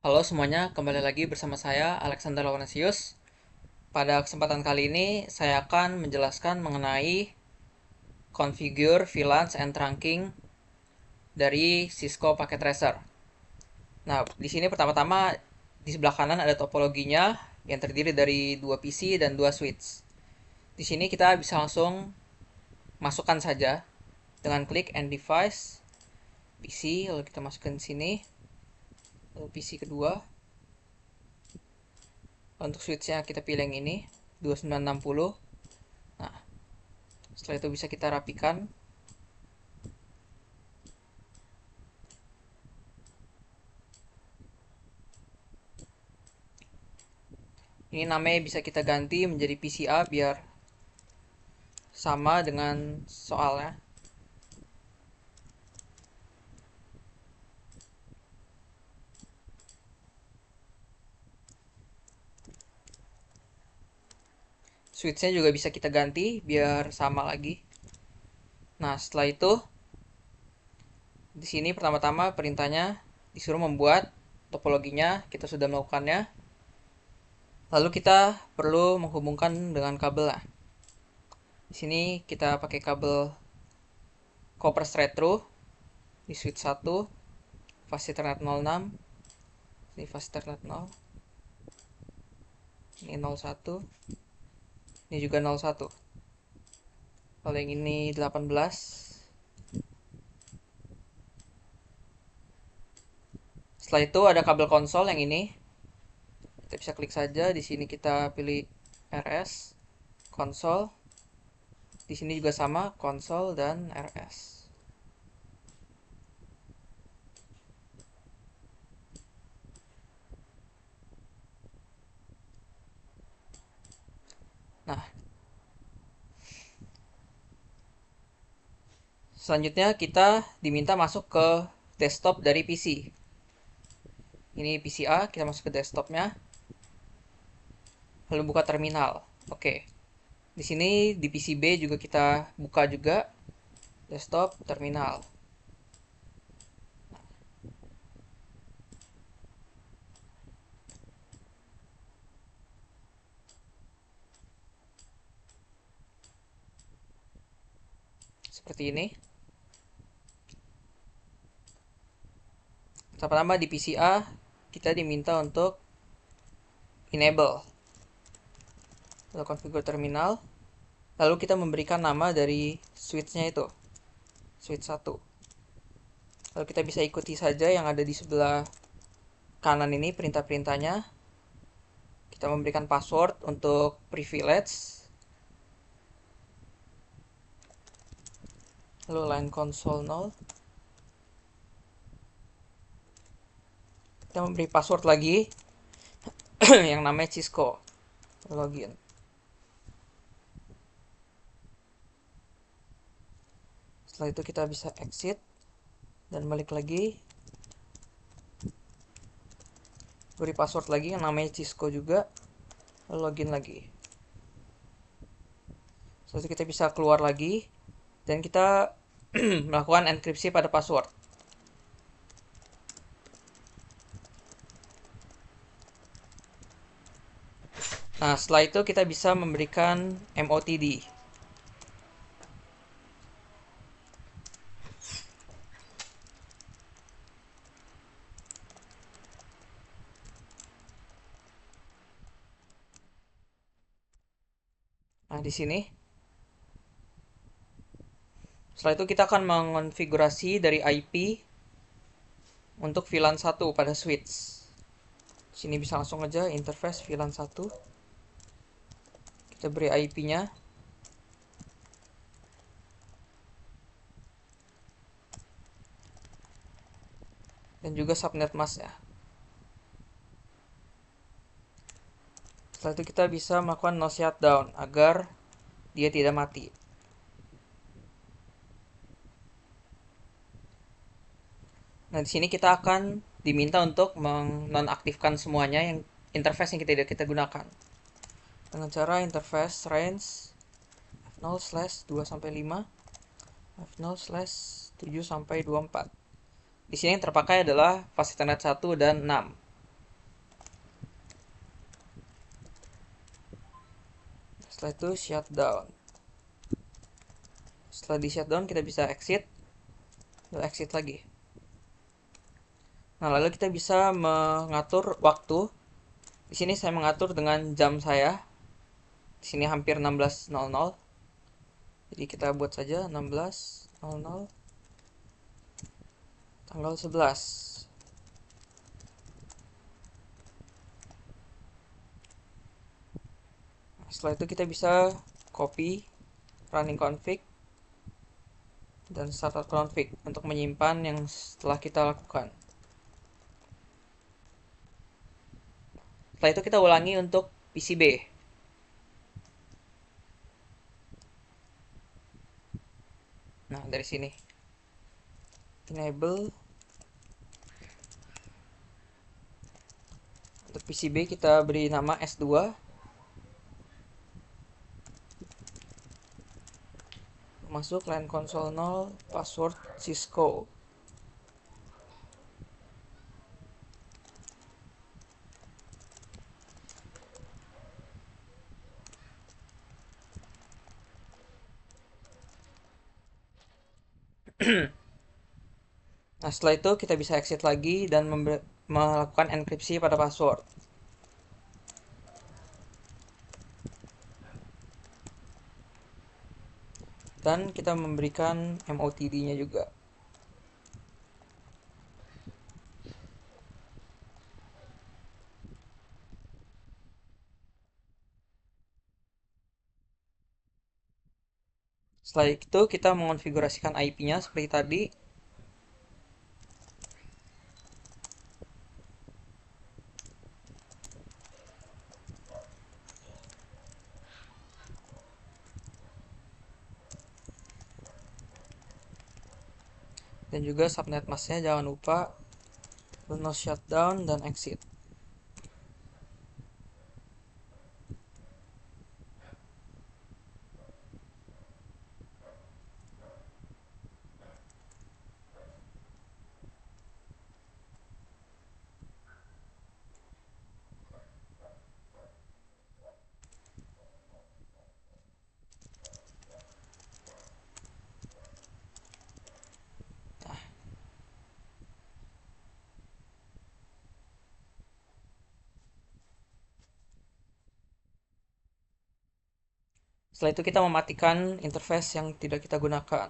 Halo semuanya, kembali lagi bersama saya Alexander Lawanesius. Pada kesempatan kali ini saya akan menjelaskan mengenai configure VLANs and trunking dari Cisco Packet Tracer. Nah, di sini pertama-tama di sebelah kanan ada topologinya yang terdiri dari dua PC dan dua switch. Di sini kita bisa langsung masukkan saja dengan klik End Device PC, lalu kita masukkan di sini. Lalu PC kedua. Untuk switchnya kita pilih yang ini 2960. Nah, setelah itu bisa kita rapikan. Ini namanya bisa kita ganti menjadi PCA biar sama dengan soalnya. Switchnya juga bisa kita ganti biar sama lagi. Nah, setelah itu di sini pertama-tama perintahnya disuruh membuat topologinya, kita sudah melakukannya. Lalu kita perlu menghubungkan dengan kabel lah. Di sini kita pakai kabel copper straight through di switch 1, fast ethernet 06. Ini fast ethernet 0. Ini 01. Ini juga 01. Kalau yang ini 18. Setelah itu ada kabel konsol yang ini. Kita bisa klik saja. Di sini kita pilih RS, konsol. Di sini juga sama, konsol dan RS. Nah, selanjutnya kita diminta masuk ke desktop dari PC. Ini PC A, kita masuk ke desktopnya. Lalu buka terminal. Oke. Di sini di PC B juga kita buka juga desktop terminal. Seperti ini. Pertama di PC A kita diminta untuk enable. Lalu configure terminal. Lalu kita memberikan nama dari switch-nya itu. Switch 1. Lalu kita bisa ikuti saja yang ada di sebelah kanan ini perintah-perintahnya. Kita memberikan password untuk privilege. Lalu line console 0. Kita memberi password lagi yang namanya Cisco. Login. Setelah itu kita bisa exit dan balik lagi. Beri password lagi yang namanya Cisco juga. Lalu login lagi. Setelah itu kita bisa keluar lagi dan kita melakukan enkripsi pada password. Nah, setelah itu kita bisa memberikan MOTD. Nah, di sini. Setelah itu kita akan mengonfigurasi dari IP untuk VLAN 1 pada switch. Sini bisa langsung aja interface VLAN 1. Kita beri IP-nya. Dan juga subnet mask ya. Setelah itu kita bisa melakukan no shutdown agar dia tidak mati. Nah, di sini kita akan diminta untuk menonaktifkan semuanya yang interface yang tidak kita gunakan. Dengan cara interface range f0/2-5, f0/7-24. Di sini yang terpakai adalah fast ethernet 1 dan 6. Setelah itu shutdown. Setelah di shutdown kita bisa exit, lalu exit lagi. Nah, lalu kita bisa mengatur waktu. Di sini saya mengatur dengan jam saya. Di sini hampir 16.00. Jadi kita buat saja 16.00 tanggal 11. Setelah itu kita bisa copy running config dan startup config untuk menyimpan yang setelah kita lakukan. Setelah itu kita ulangi untuk PCB. Nah, dari sini enable. Untuk PCB kita beri nama S2. Masuk line console 0, password Cisco. Nah, setelah itu kita bisa exit lagi dan melakukan enkripsi pada password. Dan kita memberikan MOTD-nya juga. Setelah itu kita mengonfigurasikan IP-nya seperti tadi. Dan juga subnet masknya jangan lupa. No shutdown dan exit. Setelah itu kita mematikan interface yang tidak kita gunakan.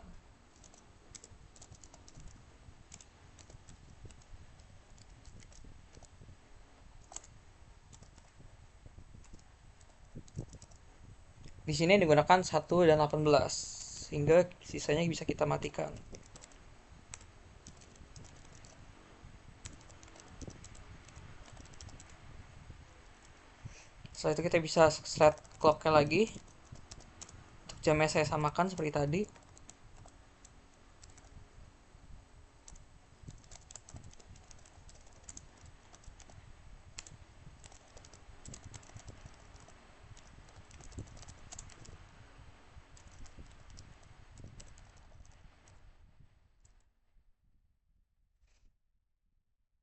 Di sini digunakan 1 dan 18, sehingga sisanya bisa kita matikan. Setelah itu kita bisa set clocknya lagi. Untuk jamnya saya samakan seperti tadi.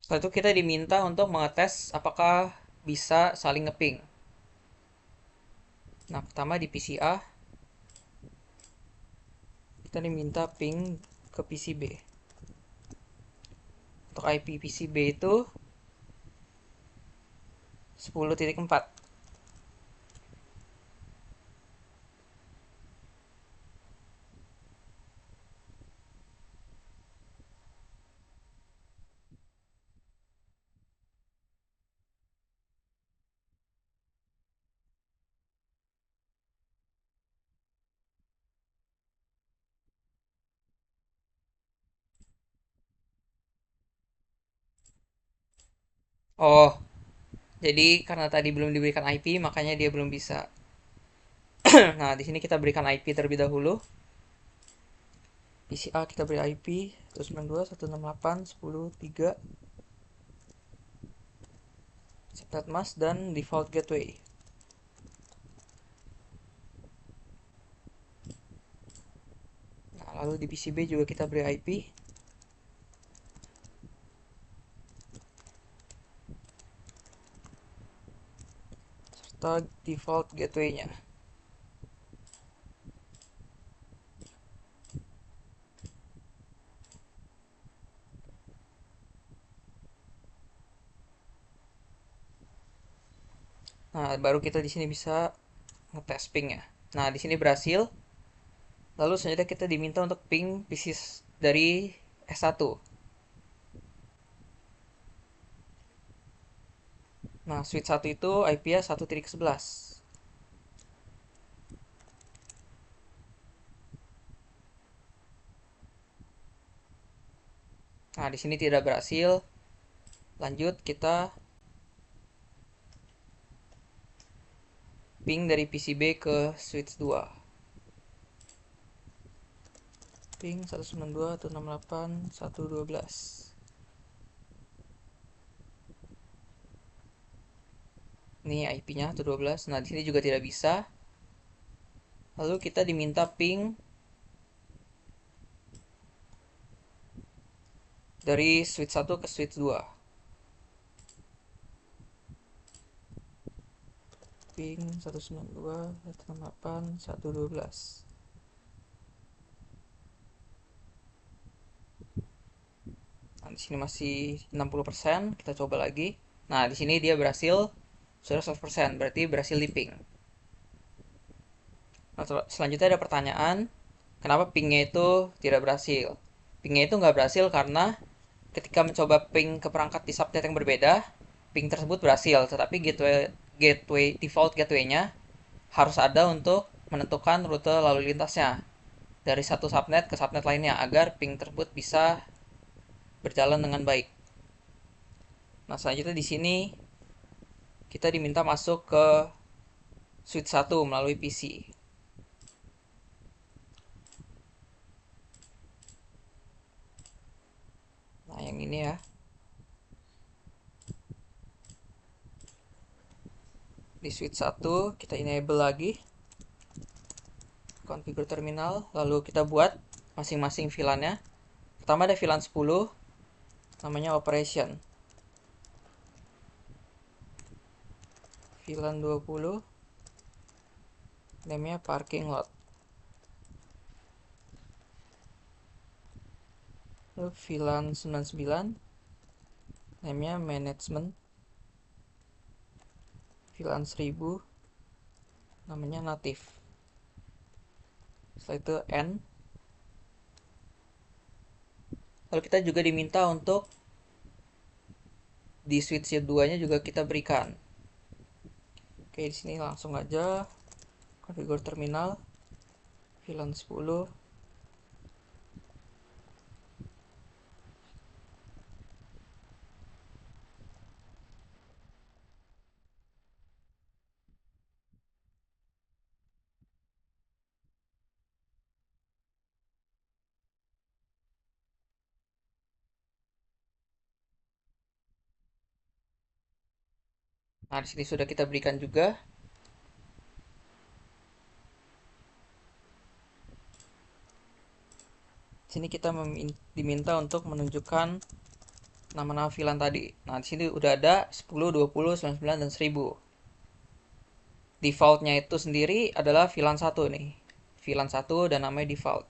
Setelah itu kita diminta untuk mengetes apakah bisa saling ngeping. Nah, pertama di PCA kita diminta ping ke PCB. Untuk IP PCB itu 10.4. Oh, jadi karena tadi belum diberikan IP, makanya dia belum bisa. Nah, di sini kita berikan IP terlebih dahulu. PCA kita beri IP 192.168.10.3 subnet mask dan default gateway. Nah, lalu di PCB juga kita beri IP serta default gateway-nya. Nah, baru kita di sini bisa ngetes ping ya. Nah, di sini berhasil. Lalu selanjutnya kita diminta untuk ping PC dari S1. Nah, switch 1 itu IP-nya 1.11. Nah, di sini tidak berhasil. Lanjut kita ping dari PCB ke switch 2. Ping 192.168.112. Ini IP-nya 112. Nah, di sini juga tidak bisa. Lalu kita diminta ping dari switch 1 ke switch 2. Ping 192.168.112. Nah, di sini masih 60%, kita coba lagi. Nah, di sini dia berhasil sudah 100%, berarti berhasil di ping. Nah, selanjutnya ada pertanyaan, kenapa pingnya itu tidak berhasil? Pingnya itu nggak berhasil karena ketika mencoba ping ke perangkat di subnet yang berbeda, ping tersebut berhasil, tetapi gateway default gateway-nya harus ada untuk menentukan rute lalu lintasnya dari satu subnet ke subnet lainnya agar ping tersebut bisa berjalan dengan baik. Nah, selanjutnya di sini kita diminta masuk ke switch 1 melalui PC. Nah, yang ini ya. Di switch 1 kita enable lagi configure terminal, lalu kita buat masing-masing VLAN-nya. Pertama ada VLAN 10, namanya operation. VLAN 20, namanya parking lot. Lalu VLAN 99, namanya management. VLAN 1000, namanya native. Setelah itu N. Lalu kita juga diminta untuk di switch 2-nya juga kita berikan. Oke, di sini langsung aja configure terminal VLAN 10. Nah, di sini sudah kita berikan juga. Di sini kita diminta untuk menunjukkan nama-nama VLAN tadi. Nah, di sini udah ada 10, 20, 99, dan 1000. Defaultnya itu sendiri adalah VLAN 1 nih. VLAN 1 dan namanya default.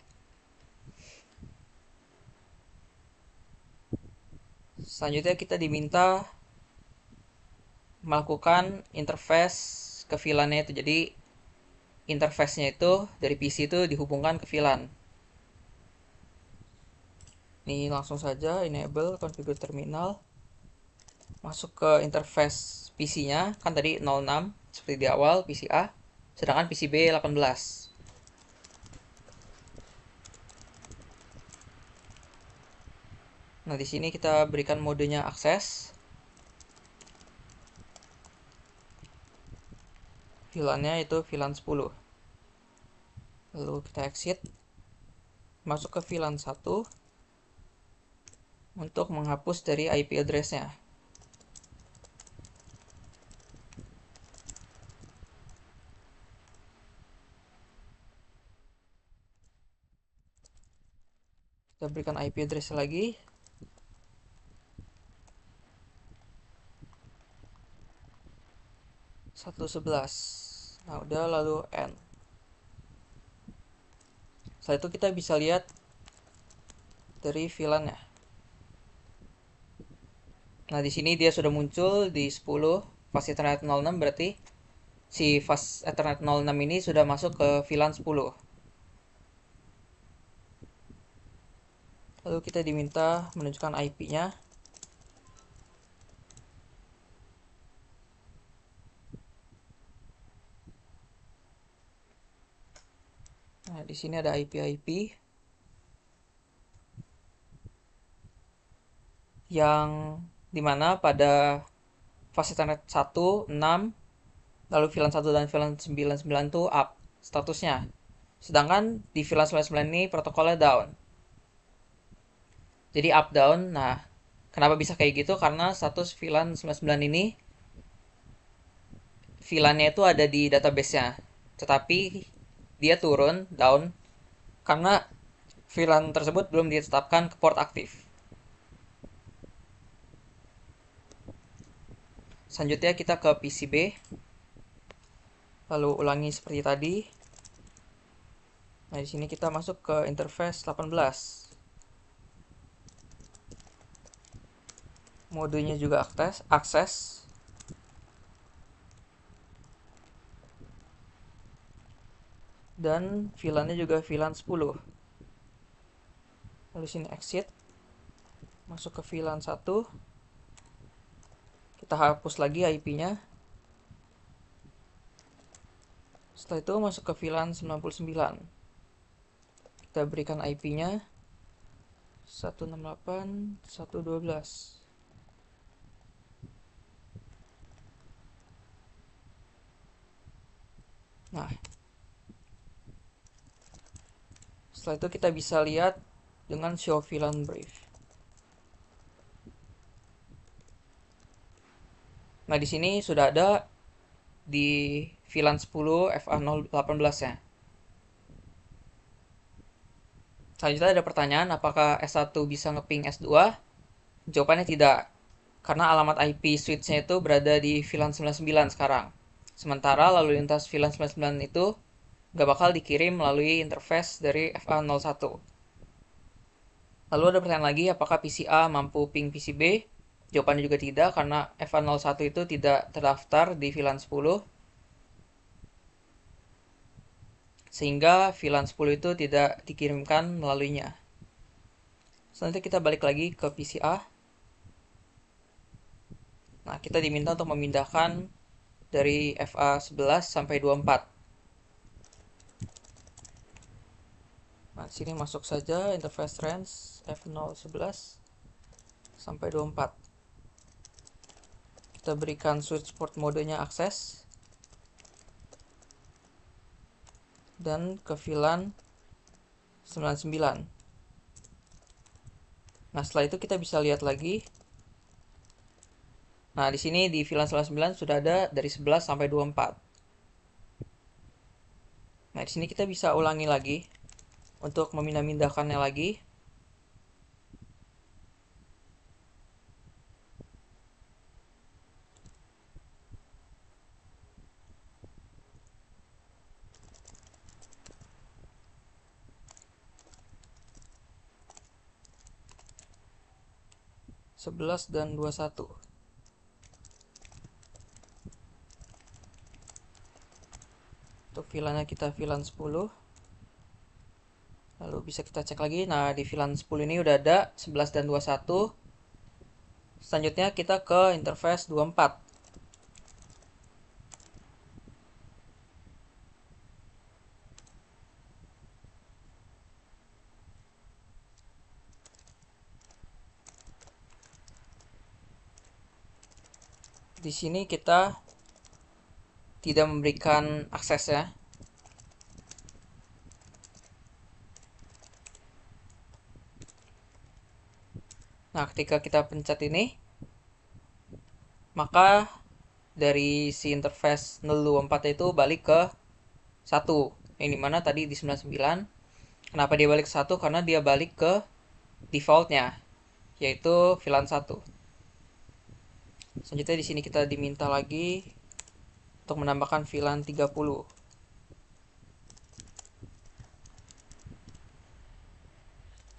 Selanjutnya kita diminta melakukan interface ke VLAN-nya itu. Jadi interface-nya itu dari PC itu dihubungkan ke VLAN. Ini langsung saja enable configure terminal. Masuk ke interface PC-nya, kan tadi 06 seperti di awal PC A, sedangkan PC B 18. Nah, di sini kita berikan modenya akses. VLAN-nya itu VLAN 10. Lalu kita exit. Masuk ke VLAN 1 untuk menghapus dari IP address-nya. Kita berikan IP address lagi. Satu 11. Nah, udah, lalu N. Setelah itu kita bisa lihat dari VLAN-nya. Nah, di sini dia sudah muncul di 10 pas Ethernet 06, berarti si Fast Ethernet 06 ini sudah masuk ke VLAN 10. Lalu kita diminta menunjukkan IP-nya. Nah, di sini ada IP yang dimana pada Fast Ethernet 1, 6, lalu VLAN 1 dan VLAN 99 itu up statusnya. Sedangkan di VLAN 99 ini protokolnya down. Jadi up down. Nah, kenapa bisa kayak gitu? Karena status VLAN 99 ini VLAN-nya itu ada di database-nya. Tetapi dia turun down karena VLAN tersebut belum ditetapkan ke port aktif. Selanjutnya kita ke PCB. Lalu ulangi seperti tadi. Nah, di sini kita masuk ke interface 18. Modenya juga akses. Dan VLAN-nya juga VLAN 10. Lalu sini exit. Masuk ke VLAN 1. Kita hapus lagi IP-nya. Setelah itu masuk ke VLAN 99. Kita berikan IP-nya 168.112. Nah, setelah itu kita bisa lihat dengan show VLAN brief. Nah, di sini sudah ada di VLAN 10 FA018 ya. Selanjutnya ada pertanyaan, apakah S1 bisa ngeping S2? Jawabannya tidak, karena alamat IP switch-nya itu berada di VLAN 99 sekarang. Sementara lalu lintas VLAN 99 itu nggak bakal dikirim melalui interface dari FA01. Lalu ada pertanyaan lagi, apakah PCA mampu ping PCB? Jawabannya juga tidak, karena FA01 itu tidak terdaftar di VLAN 10. Sehingga VLAN 10 itu tidak dikirimkan melaluinya. Selanjutnya kita balik lagi ke PCA. Nah, kita diminta untuk memindahkan dari FA11 sampai 24. Nah, sini masuk saja interface range F011 sampai 24. Kita berikan switch port modenya akses. Dan ke VLAN 99. Nah, setelah itu kita bisa lihat lagi. Nah, di sini di VLAN 99 sudah ada dari 11 sampai 24. Nah, di sini kita bisa ulangi lagi untuk memindah-mindahkannya lagi. Sebelas dan 21. Untuk VLAN-nya kita VLAN 10. Lalu bisa kita cek lagi. Nah, di VLAN 10 ini udah ada 11 dan 21. Selanjutnya kita ke interface 24. Di sini kita tidak memberikan akses ya. Nah, ketika kita pencet ini, maka dari si interface 024 itu balik ke 1. Yang dimana tadi di 99. Kenapa dia balik ke 1? Karena dia balik ke defaultnya, yaitu VLAN 1. Selanjutnya di sini kita diminta lagi untuk menambahkan VLAN 30.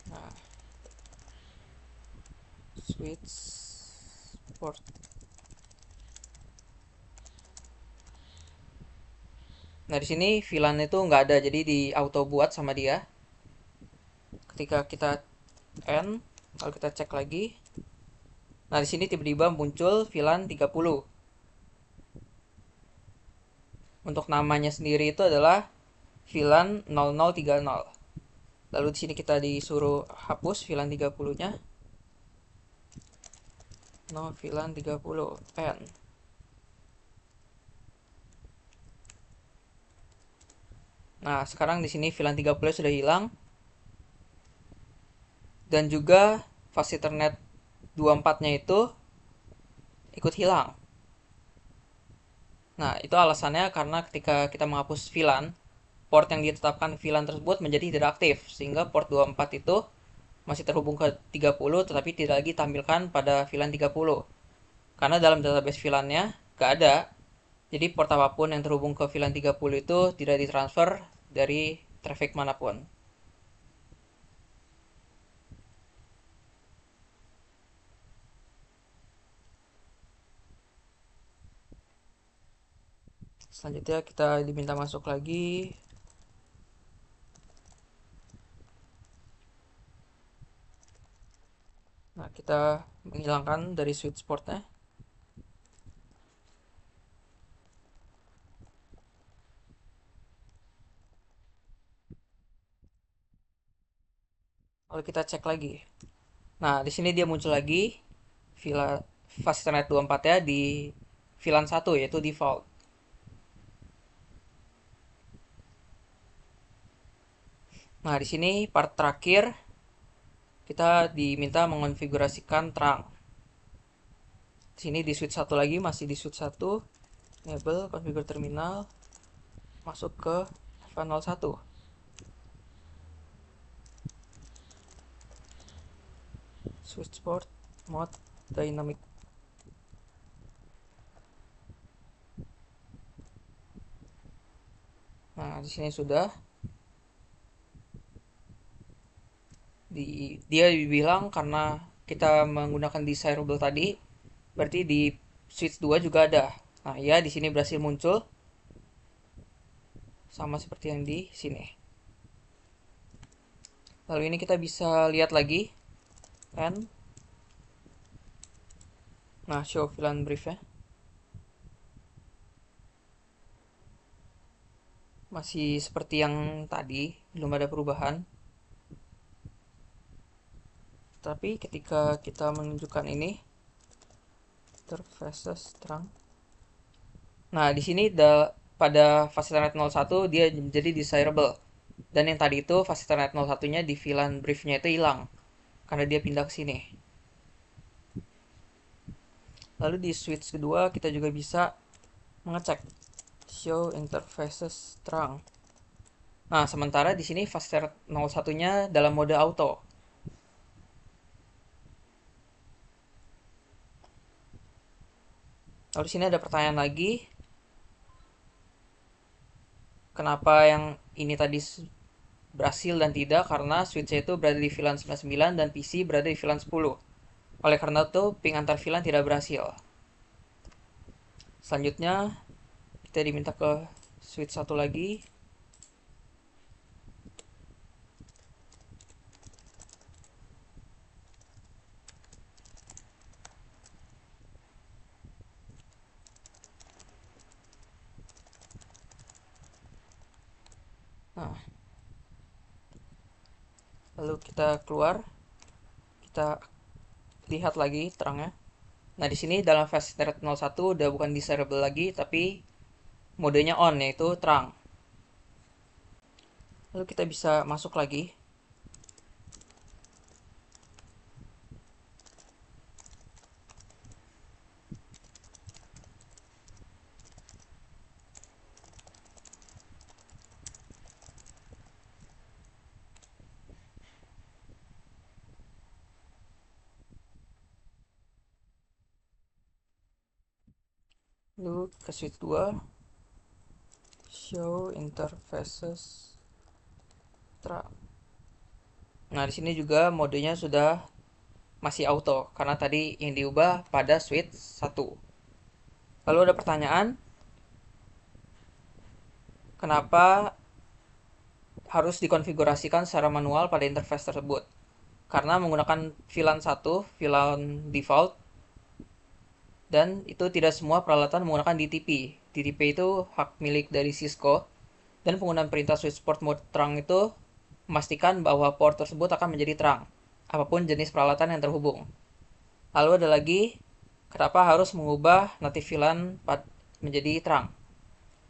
Nah, switch port. Nah, di sini VLAN itu nggak ada, jadi di auto buat sama dia. Ketika kita end, kalau kita cek lagi, nah di sini tiba-tiba muncul VLAN 30. Untuk namanya sendiri itu adalah VLAN 0030. Lalu di sini kita disuruh hapus VLAN 30-nya. No VLAN 30 end. Nah, sekarang di sini VLAN 30 sudah hilang dan juga fast Ethernet 24-nya itu ikut hilang. Nah, itu alasannya karena ketika kita menghapus VLAN, port yang ditetapkan VLAN tersebut menjadi tidak aktif, sehingga port 24 itu masih terhubung ke 30 tetapi tidak lagi tampilkan pada VLAN 30. Karena dalam database VLAN-nya gak ada. Jadi port apapun yang terhubung ke VLAN 30 itu tidak ditransfer dari traffic manapun. Selanjutnya kita diminta masuk lagi. Nah, kita menghilangkan dari switch portnya. Lalu kita cek lagi. Nah, di sini dia muncul lagi VLAN fast Ethernet 24 ya di VLAN 1 yaitu default. Nah, di sini part terakhir kita diminta mengonfigurasikan terang. Di sini di switch 1 lagi, masih di switch 1, enable configure terminal, masuk ke F01. Switch port mode dynamic. Nah, di sini sudah dia dibilang karena kita menggunakan desirable tadi, berarti di switch 2 juga ada. Nah, ya di sini berhasil muncul sama seperti yang di sini. Lalu ini kita bisa lihat lagi kan. Nah, show VLAN brief ya. Masih seperti yang tadi, belum ada perubahan. Tapi ketika kita menunjukkan ini interfaces terang. Nah, di sini pada fast Ethernet 01 dia menjadi desirable. Dan yang tadi itu fast Ethernet 01-nya di VLAN briefnya itu hilang karena dia pindah ke sini. Lalu di switch kedua kita juga bisa mengecek show interfaces terang. Nah, sementara di sini fast Ethernet 01-nya dalam mode auto. Lalu di sini ada pertanyaan lagi. Kenapa yang ini tadi berhasil dan tidak? Karena switch itu berada di VLAN 99 dan PC berada di VLAN 10. Oleh karena itu, ping antar VLAN tidak berhasil. Selanjutnya, kita diminta ke switch satu lagi. Nah, lalu kita keluar, kita lihat lagi terangnya. Nah, di sini dalam fast Ethernet 01 udah bukan desirable lagi, tapi modenya on, yaitu terang. Lalu kita bisa masuk lagi. Lalu ke switch 2, show interfaces terang. Nah, di sini juga modenya sudah masih auto karena tadi yang diubah pada switch 1. Lalu ada pertanyaan, kenapa harus dikonfigurasikan secara manual pada interface tersebut. Karena menggunakan VLAN 1, VLAN default, dan itu tidak semua peralatan menggunakan DTP. DTP itu hak milik dari Cisco, dan penggunaan perintah switch port mode terang itu memastikan bahwa port tersebut akan menjadi terang, apapun jenis peralatan yang terhubung. Lalu ada lagi, kenapa harus mengubah native VLAN menjadi terang?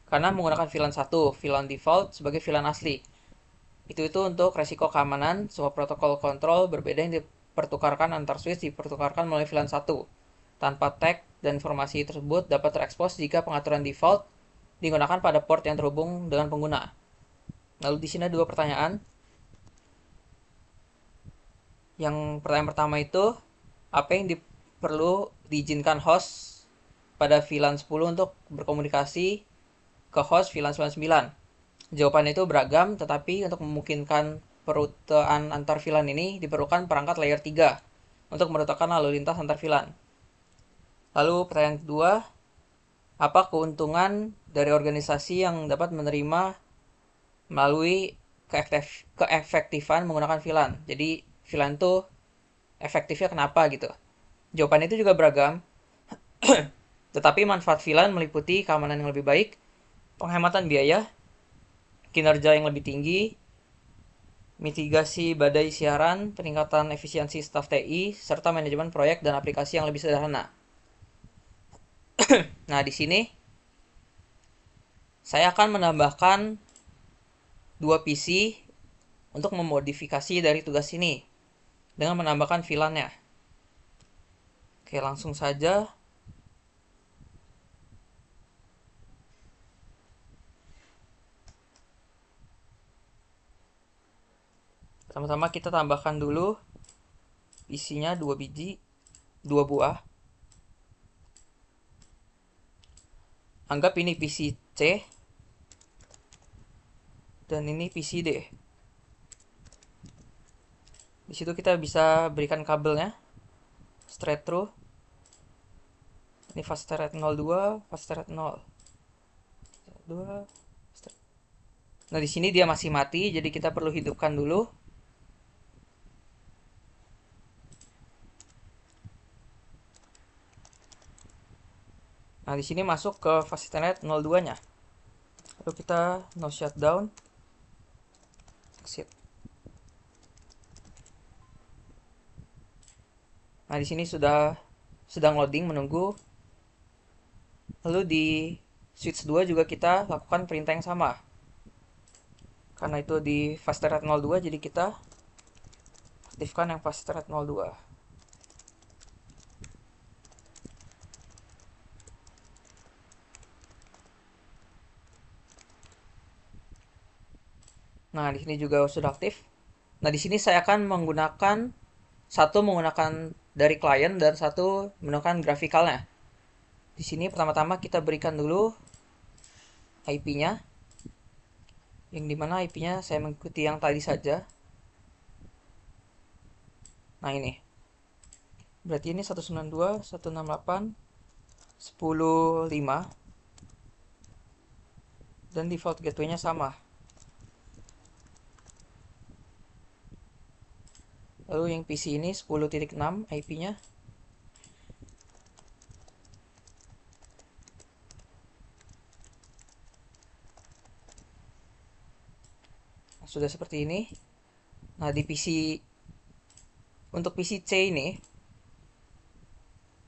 Karena menggunakan VLAN 1, VLAN default sebagai VLAN asli. Itu untuk resiko keamanan, semua protokol kontrol berbeda yang dipertukarkan antar switch dipertukarkan melalui VLAN 1. Tanpa tag dan informasi tersebut dapat terekspos jika pengaturan default digunakan pada port yang terhubung dengan pengguna. Lalu di sini ada 2 pertanyaan. Yang pertanyaan pertama itu, apa yang perlu diizinkan host pada VLAN 10 untuk berkomunikasi ke host VLAN 99? Jawabannya itu beragam, tetapi untuk memungkinkan perutean antar VLAN ini diperlukan perangkat layer 3 untuk merutakan lalu lintas antar VLAN. Lalu pertanyaan kedua, apa keuntungan dari organisasi yang dapat menerima melalui keefektifan menggunakan VLAN? Jadi VLAN itu efektifnya kenapa gitu? Jawabannya itu juga beragam, tetapi manfaat VLAN meliputi keamanan yang lebih baik, penghematan biaya, kinerja yang lebih tinggi, mitigasi badai siaran, peningkatan efisiensi staf TI, serta manajemen proyek dan aplikasi yang lebih sederhana. Nah, di sini saya akan menambahkan 2 PC untuk memodifikasi dari tugas ini dengan menambahkan VLAN-nya. Oke, langsung saja. Sama-sama kita tambahkan dulu PC-nya 2 biji, 2 buah. Anggap ini PC C dan ini PC D. Di situ kita bisa berikan kabelnya straight through. Ini fast thread 02, fast thread 0. 2. Nah, di sini dia masih mati, jadi kita perlu hidupkan dulu. Nah, di sini masuk ke fast thread 02-nya. Lalu kita no shutdown. Exit. Nah, di sini sedang loading menunggu. Lalu di switch 2 juga kita lakukan perintah yang sama. Karena itu di fast thread 02, jadi kita aktifkan yang fast thread 02. Nah, di sini juga sudah aktif. Nah, di sini saya akan satu menggunakan dari klien dan satu menggunakan grafikalnya. Di sini pertama-tama kita berikan dulu IP-nya. Yang dimana IP-nya saya mengikuti yang tadi saja. Nah, ini. Berarti ini 192.168.10.5. Dan default gateway-nya sama. Lalu yang PC ini 10.6 IP-nya. Nah, sudah seperti ini. Nah, untuk PC C ini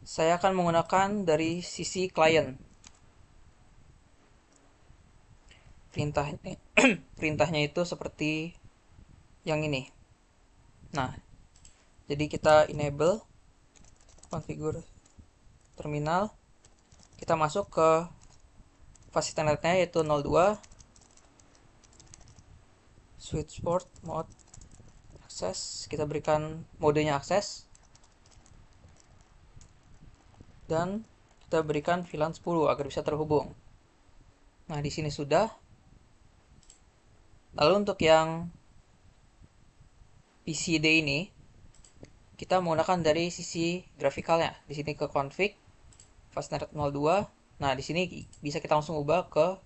saya akan menggunakan dari sisi klien. Perintahnya itu seperti yang ini. Nah, jadi kita enable configure terminal. Kita masuk ke fasilitasnya yaitu 02 switch port mode access. Kita berikan modenya akses. Dan kita berikan VLAN 10 agar bisa terhubung. Nah, di sini sudah. Lalu untuk yang PCD ini kita menggunakan dari sisi grafikalnya. Di sini ke config fastnet 02. Nah, di sini bisa kita langsung ubah ke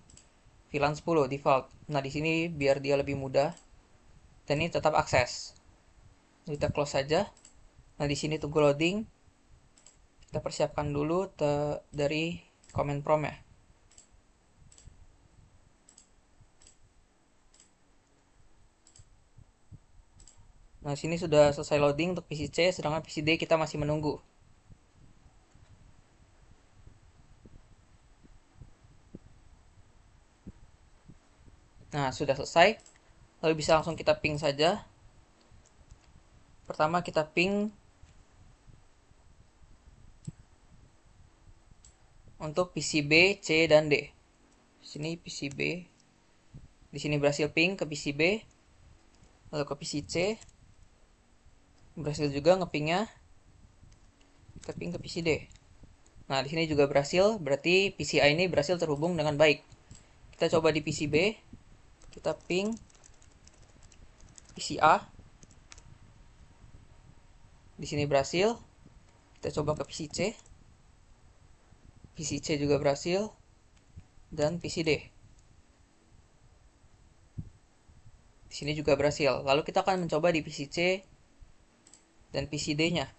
VLAN 10 default. Nah, di sini biar dia lebih mudah dan ini tetap akses. Kita close saja. Nah, di sini tunggu loading. Kita persiapkan dulu dari command prompt ya. Nah, sini sudah selesai loading untuk PC C, sedangkan PC D kita masih menunggu. Nah, sudah selesai. Lalu bisa langsung kita ping saja. Pertama kita ping untuk PCB, C, dan D. Di sini PCB. Di sini berhasil ping ke PCB. Lalu ke PC C. Berhasil juga ngepingnya. Kita ping ke PC D. Nah, di sini juga berhasil, berarti PCI ini berhasil terhubung dengan baik. Kita coba di PCB. Kita ping PCA. Di sini berhasil. Kita coba ke PC C. PC C juga berhasil. Dan PC D. Di sini juga berhasil. Lalu kita akan mencoba di PC C dan PC D-nya.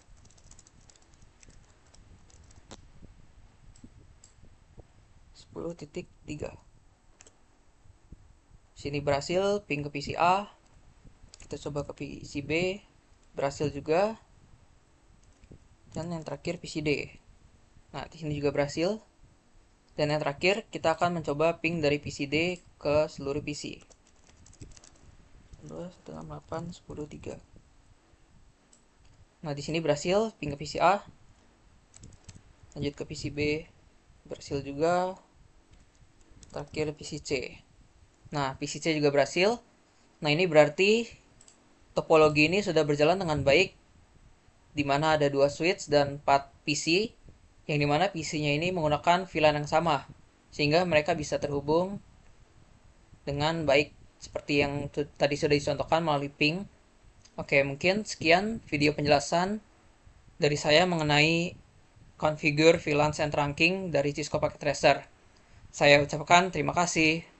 Sini berhasil, ping ke PC A. Kita coba ke PC B, berhasil juga. Dan yang terakhir PC D. Nah, di sini juga berhasil. Dan yang terakhir, kita akan mencoba ping dari PC D ke seluruh PC. 2.168.10.3. Nah, di sini berhasil ping ke PC A. Lanjut ke PC B, berhasil juga. Terakhir PC C. Nah, PC C juga berhasil. Nah, ini berarti topologi ini sudah berjalan dengan baik, di mana ada 2 switch dan 4 PC, yang dimana PC-nya ini menggunakan VLAN yang sama, sehingga mereka bisa terhubung dengan baik seperti yang tadi sudah dicontohkan melalui ping. Oke, mungkin sekian video penjelasan dari saya mengenai configure VLAN and trunking dari Cisco Packet Tracer. Saya ucapkan terima kasih.